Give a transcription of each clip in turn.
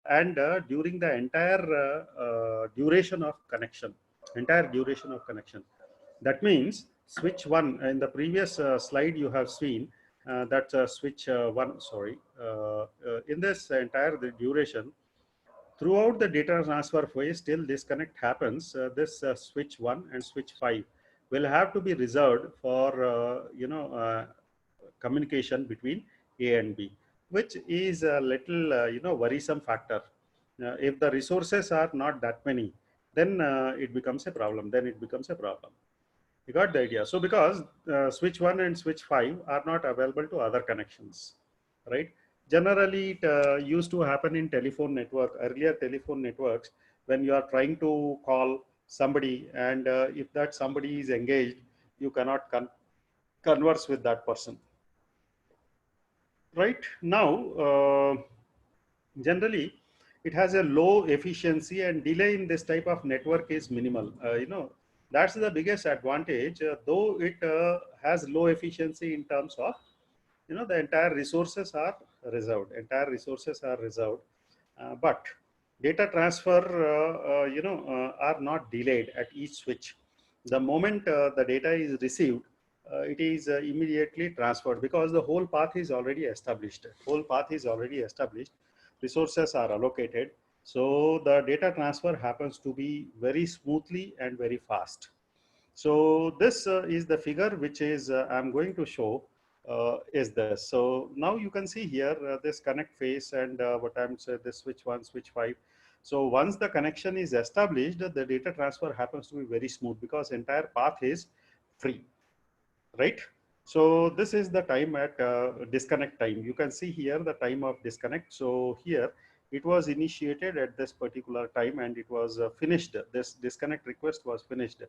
and during the entire duration of connection, That means switch one in the previous slide you have seen that switch one, sorry, in this entire the duration throughout the data transfer phase till disconnect happens, this switch 1 and switch 5 will have to be reserved for communication between A and B, which is a little worrisome factor. If the resources are not that many, then it becomes a problem. You got the idea. So because switch 1 and switch 5 are not available to other connections, right? Generally, it used to happen in telephone network, earlier telephone networks, when you are trying to call somebody, and if that somebody is engaged, you cannot converse with that person. Right now, generally, it has a low efficiency and delay in this type of network is minimal. That's the biggest advantage, though it has low efficiency in terms of, the entire resources are reserved, but data transfer are not delayed at each switch. The moment the data is received, it is immediately transferred because the whole path is already established. Resources are allocated, so the data transfer happens to be very smoothly and very fast. So this is the figure which is I'm going to show is this. So now you can see here this connect phase and what I'm saying, this switch 1, switch 5. So once the connection is established, the data transfer happens to be very smooth because entire path is free, right? So this is the time at disconnect time. You can see here the time of disconnect. So here it was initiated at this particular time and it was finished. This disconnect request was finished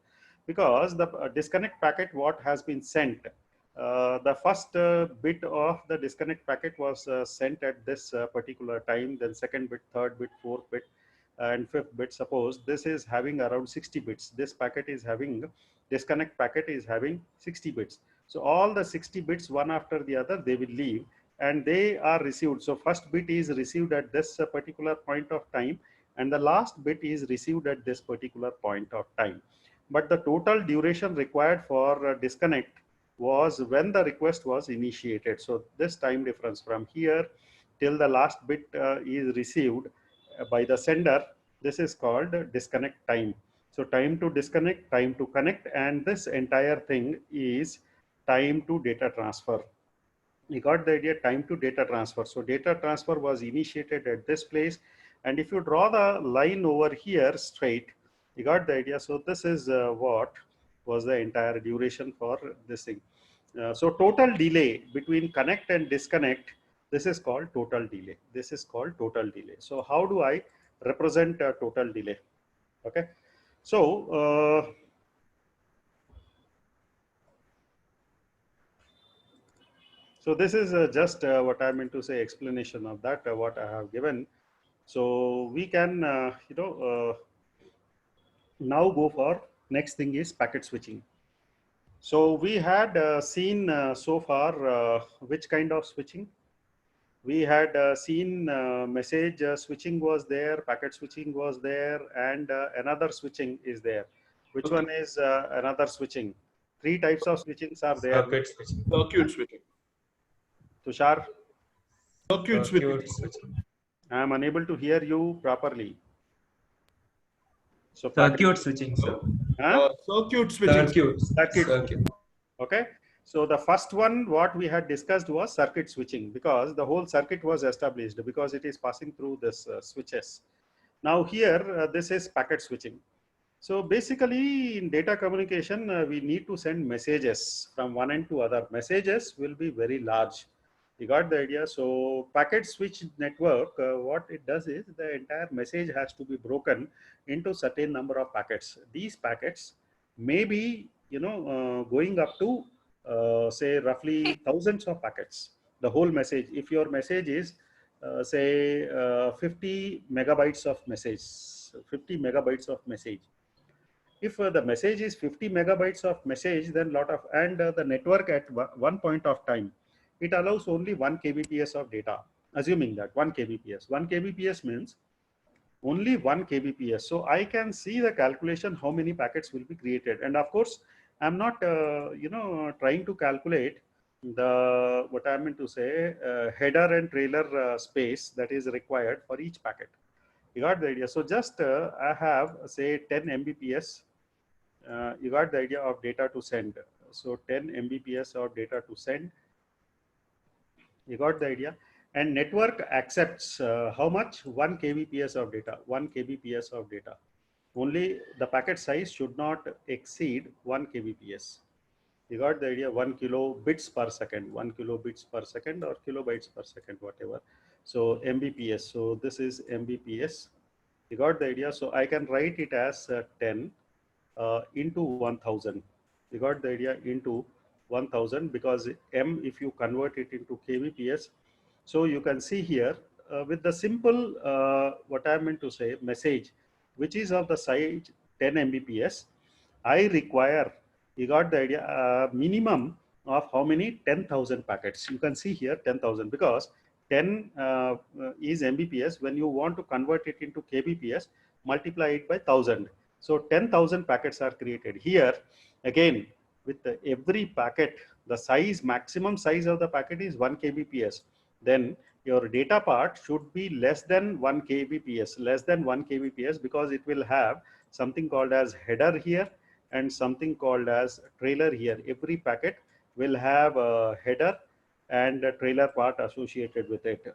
because the disconnect packet what has been sent, the first bit of the disconnect packet was sent at this particular time, then second bit, third bit, fourth bit, and fifth bit. Suppose this is having around 60 bits. This packet is having, disconnect packet is having 60 bits. So all the 60 bits one after the other, they will leave and they are received. So first bit is received at this particular point of time and the last bit is received at this particular point of time. But the total duration required for disconnect was when the request was initiated. So this time difference from here till the last bit is received by the sender, this is called disconnect time. So time to disconnect, time to connect, and this entire thing is time to data transfer. You got the idea, time to data transfer. So data transfer was initiated at this place, and if you draw the line over here straight, you got the idea. So this is what was the entire duration for this thing. So total delay between connect and disconnect, this is called total delay. So how do I represent total delay? Okay. So so this is just what I meant to say, explanation of that, what I have given. So we can, now go for next thing is packet switching. So we had seen so far which kind of switching? We had seen message switching was there, packet switching was there, and another switching is there. Which one is another switching? Three types of switchings are there. Circuit switching. Circuit switching. Tushar, Circuit switching. I am unable to hear you properly. So Circuit switching, sir. Circuit switching. Circuit. Okay. So the first one, what we had discussed was circuit switching, because the whole circuit was established because it is passing through this switches. Now here, this is packet switching. So basically in data communication, we need to send messages from one end to other. Messages will be very large. You got the idea? So packet switch network, what it does is the entire message has to be broken into certain number of packets. These packets may be, going up to say roughly thousands of packets. The whole message, if your message is say 50 megabytes of message, if the message is 50 megabytes of message, then lot of, and the network at one point of time, it allows only 1 kbps of data. assuming that 1 kbps. 1 kbps means only 1 kbps. So I can see the calculation how many packets will be created. And of course, I'm not trying to calculate the what I meant to say header and trailer space that is required for each packet. You got the idea? So just I have say 10 mbps. You got the idea of data to send. So 10 mbps of data to send. You got the idea? And network accepts how much? 1 kbps of data. 1 kbps of data. Only the packet size should not exceed 1 kbps. You got the idea? 1 kilobits per second. 1 kilobits per second or kilobytes per second, whatever. So mbps. So this is mbps. You got the idea? So I can write it as 10 into 1000. You got the idea? Into 1000, because m, if you convert it into kbps, so you can see here with the simple what I meant to say message, which is of the size 10 mbps, I require, you got the idea, minimum of how many? 10,000 packets. You can see here 10,000, because 10 is mbps. When you want to convert it into kbps, multiply it by 1000. So 10,000 packets are created here. Again, with every packet, the size, maximum size of the packet is 1 kbps. Then your data part should be less than 1 kbps, less than 1 kbps, because it will have something called as header here and something called as trailer here. Every packet will have a header and a trailer part associated with it.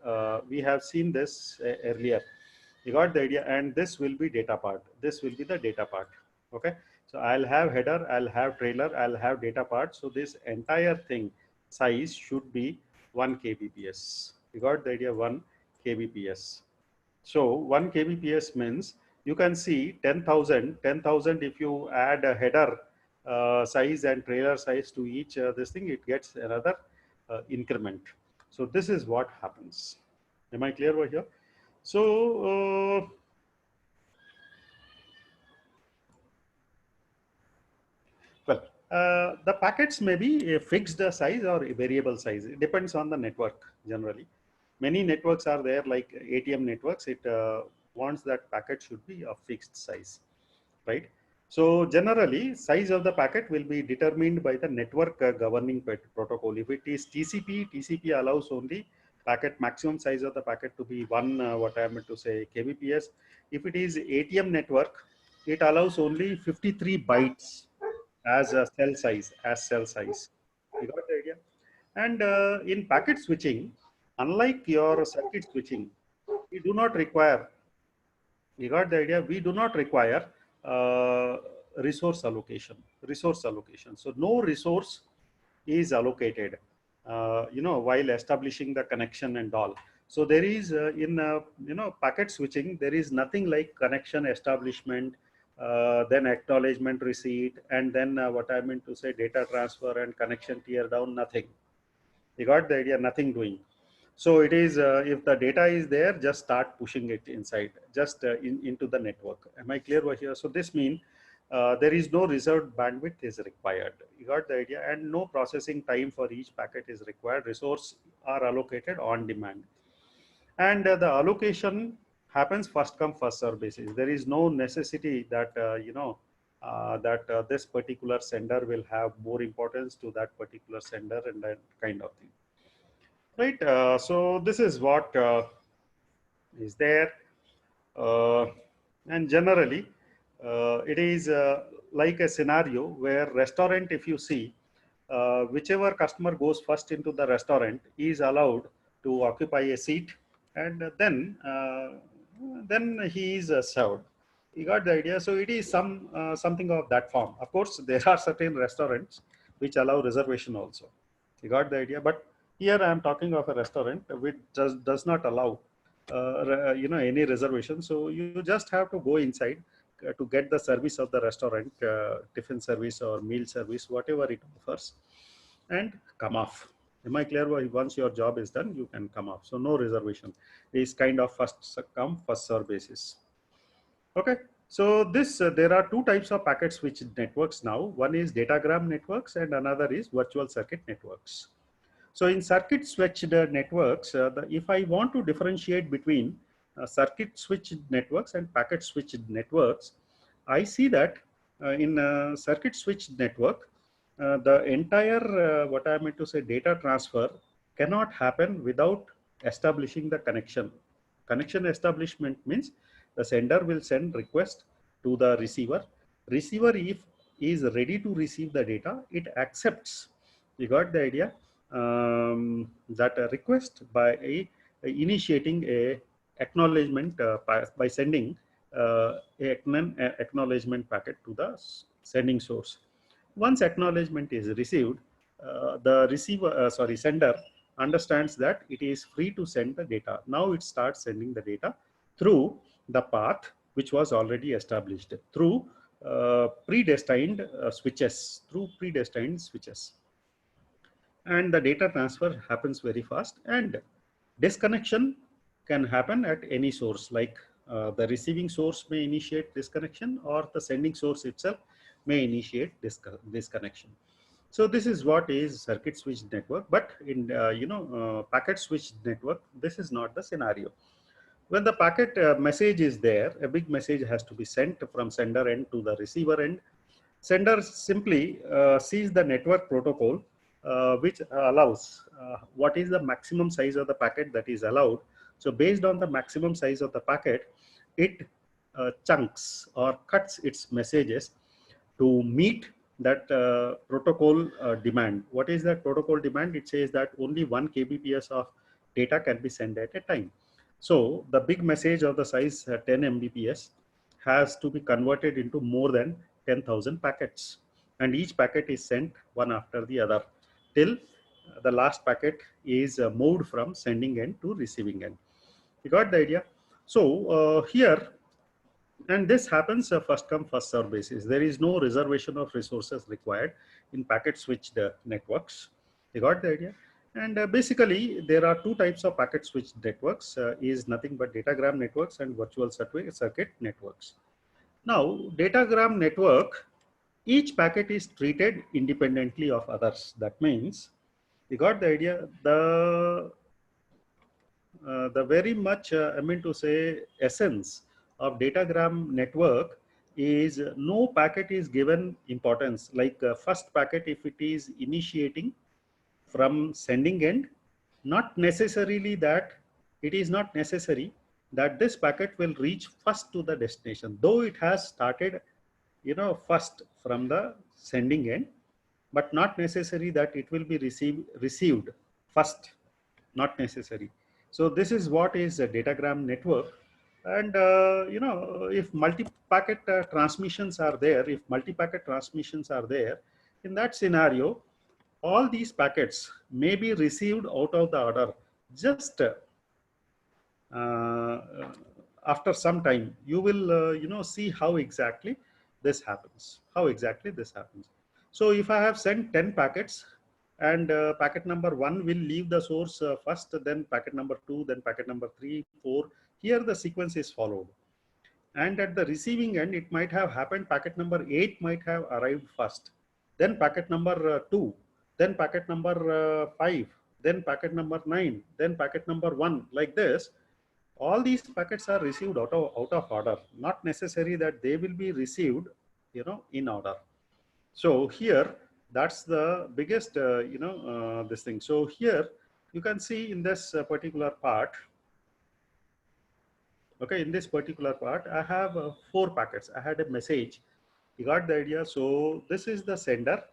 We have seen this earlier. You got the idea? And this will be data part. This will be the data part. Okay. So I'll have header, I'll have trailer, I'll have data part. So this entire thing size should be 1 kbps. You got the idea? 1 kbps. So 1 kbps means you can see 10,000. 10,000, if you add a header size and trailer size to each this thing, it gets another increment. So this is what happens. Am I clear over here? So well, the packets may be a fixed size or a variable size. It depends on the network generally. Many networks are there, like ATM networks. It wants that packet should be a fixed size, right? So generally, size of the packet will be determined by the network governing protocol. If it is TCP, TCP allows only packet maximum size of the packet to be 1, what I meant to say, kbps. If it is ATM network, it allows only 53 bytes as a cell size, You got the idea? And in packet switching, unlike your circuit switching, we do not require, you got the idea? We do not require uh, resource allocation. So no resource is allocated, while establishing the connection and all. So there is in packet switching, there is nothing like connection establishment, then acknowledgement receipt, and then what I meant to say data transfer and connection tear down. Nothing. You got the idea? Nothing doing. So it is if the data is there, just start pushing it inside, just into the network. Am I clear over here? So this means there is no reserved bandwidth is required. You got the idea? And no processing time for each packet is required. Resource are allocated on demand, and the allocation happens first come first serve basis. There is no necessity that this particular sender will have more importance to that particular sender and that kind of thing. Right. So this is what is there, uh, and generally it is like a scenario where restaurant, if you see, whichever customer goes first into the restaurant is allowed to occupy a seat, and then he is served. You got the idea? So it is something of that form. Of course, there are certain restaurants which allow reservation also. You got the idea? But here I am talking of a restaurant which does not allow any reservation. So you just have to go inside to get the service of the restaurant, tiffin service or meal service, whatever it offers, and come off. Am I clear? Once your job is done, you can come off. So no reservation. It's kind of first come first serve basis. Okay. So this there are two types of packet switch networks now. One is datagram networks and another is virtual circuit networks. So in circuit switched networks, if I want to differentiate between circuit switched networks and packet switched networks, I see that in circuit switched network, the entire, what I meant to say, data transfer cannot happen without establishing the connection. Connection establishment means the sender will send request to the receiver. Receiver, if is ready to receive the data, it accepts. You got the idea? That a request by initiating a acknowledgement by sending acknowledgement packet to the sending source. Once acknowledgement is received, the sender understands that it is free to send the data. Now it starts sending the data through the path which was already established through predestined switches, and the data transfer happens very fast, and disconnection can happen at any source, like the receiving source may initiate disconnection, or the sending source itself may initiate disconnection. So this is what is circuit switched network. But in packet switched network, this is not the scenario. When the packet message is there, a big message has to be sent from sender end to the receiver end. Sender simply sees the network protocol, which allows what is the maximum size of the packet that is allowed. So based on the maximum size of the packet, it chunks or cuts its messages to meet that protocol demand. What is that protocol demand? It says that only 1 kbps of data can be sent at a time. So the big message of the size 10 mbps has to be converted into more than 10,000 packets, and each packet is sent one after the other till the last packet is moved from sending end to receiving end. You got the idea? So here, and this happens first come first serve basis. There is no reservation of resources required in packet switched networks. You got the idea? And basically there are two types of packet switched networks, is nothing but datagram networks and virtual circuit networks. Now datagram network, each packet is treated independently of others. That means, you got the idea? The very much I mean to say essence of datagram network is no packet is given importance. Like first packet, if it is initiating from sending end, not necessarily that, it is not necessary that this packet will reach first to the destination, though it has started first from the sending end, but not necessary that it will be received first, not necessary. So this is what is a datagram network. And if multi-packet transmissions are there, in that scenario, all these packets may be received out of the order. Just after some time, you will see how exactly this happens. So if I have sent 10 packets, and packet number 1 will leave the source first, then packet number 2, then packet number 3, 4. Here the sequence is followed. And at the receiving end, it might have happened packet number 8 might have arrived first, then packet number 2, then packet number 5, then packet number 9, then packet number 1, like this. All these packets are received out of order, not necessary that they will be received in order. So here, that's the biggest this thing. So here you can see in this particular part, okay, in this particular part I have 4 packets. I had a message. You got the idea? So this is the sender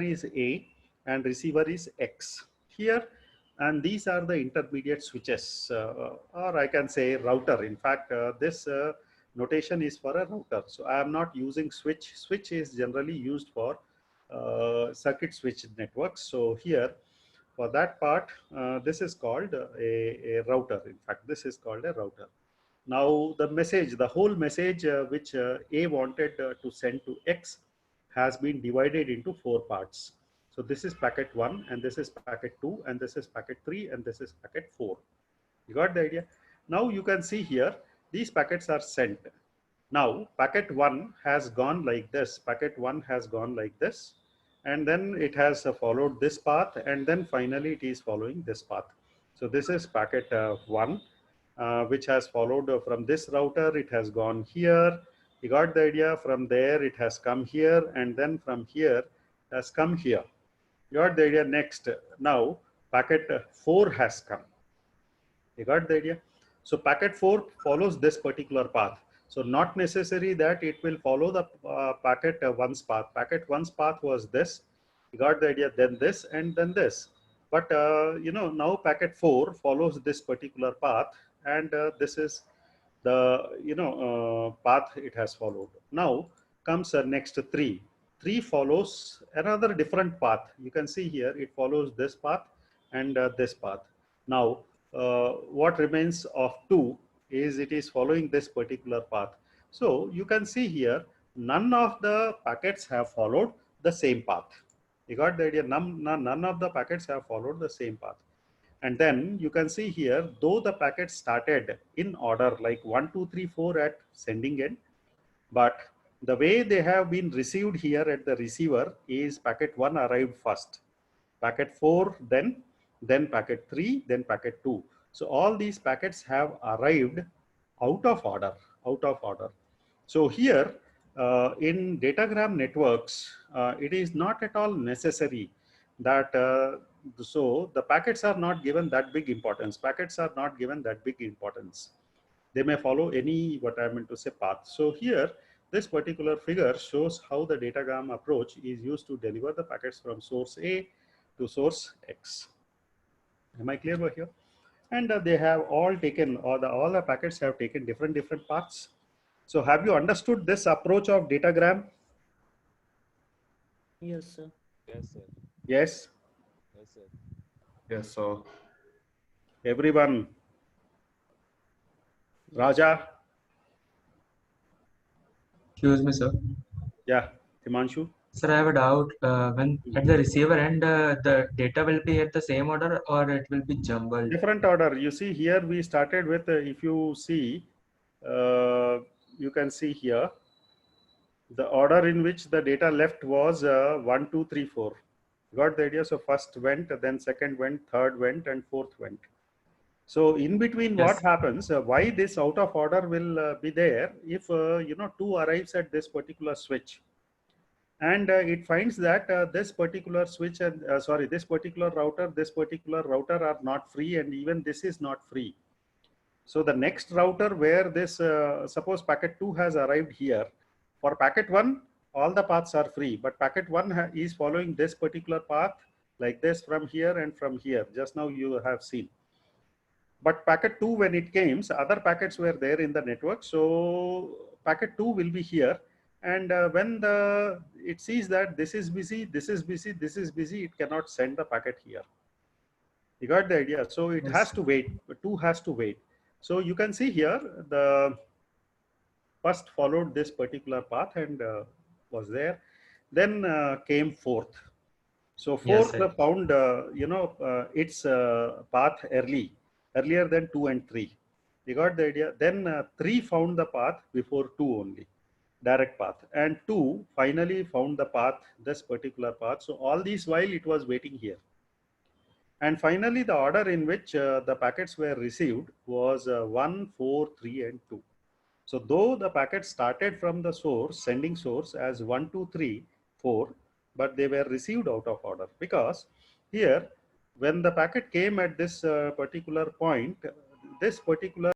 is A and receiver is X here, and these are the intermediate switches, or I can say router. In fact, this notation is for a router, so I am not using switch. Switch is generally used for circuit switch networks. So here, for that part, this is called a router. In fact, this is called a router. Now the whole message which A wanted to send to X has been divided into 4 parts. So this is packet 1, and this is packet 2, and this is packet 3, and this is packet 4. You got the idea? Now you can see here, these packets are sent. Now packet 1 has gone like this. Packet 1 has gone like this. and then it has followed this path, and then finally it is following this path. So this is packet 1, which has followed from this router. It has gone here. You got the idea. From there it has come here, and then from here has come here. You got the idea. Next, now packet 4 has come. You got the idea. So packet 4 follows this particular path. So not necessary that it will follow the packet 1's path. Packet 1's path was this. You got the idea. Then this, and then this. But now packet 4 follows this particular path, and this is the path it has followed. Now comes next 3. 3 follows another different path. You can see here it follows this path and this path. Now what remains of 2 is it is following this particular path. So you can see here none of the packets have followed the same path. You got the idea. None of the packets have followed the same path. And then you can see here, though the packets started in order like 1, 2, 3, 4 at sending end, but the way they have been received here at the receiver is packet 1 arrived first, packet 4 then packet 3, then packet 2. So all these packets have arrived out of order. So here in datagram networks, it is not at all necessary that so the packets are not given that big importance. Packets are not given that big importance. They may follow any, what I meant to say, path. So here, this particular figure shows how the datagram approach is used to deliver the packets from source A to source X. Am I clear over here? And they have all taken, all the packets have taken different paths. So have you understood this approach of datagram? Yes, sir. Yes, sir. Yes. Yes, sir. Yes, sir. Everyone. Raja. Excuse me, sir. Yeah, Himanshu. Sir, I have a doubt. When at the receiver end, the data will be at the same order or it will be jumbled? Different order. You see here we started with, if you see, you can see here, the order in which the data left was 1, 2, 3, 4. Got the idea? So first went, then second went, third went, and fourth went. So in between, Yes. what happens? Why this out of order will be there? If 2 arrives at this particular switch, and it finds that this particular switch and this particular router are not free, and even this is not free. So the next router where this suppose packet 2 has arrived here, for packet 1 all the paths are free, but packet 1 is following this particular path like this from here and from here. Just now you have seen. But packet 2, when it came, other packets were there in the network. So packet 2 will be here. And when it sees that this is busy, this is busy, this is busy, it cannot send the packet here. You got the idea? So it Yes. has to wait. 2 has to wait. So you can see here, the first followed this particular path and was there. Then came fourth. So fourth Yes, found its path earlier than 2 and 3. You got the idea? Then 3 found the path before 2 only, direct path, and 2 finally found the path, this particular path. So all these while it was waiting here. And finally the order in which the packets were received was 1, 4, 3 and 2. So though the packet started from the source, sending source as 1, 2, 3, 4, but they were received out of order, because here when the packet came at this particular point, this particular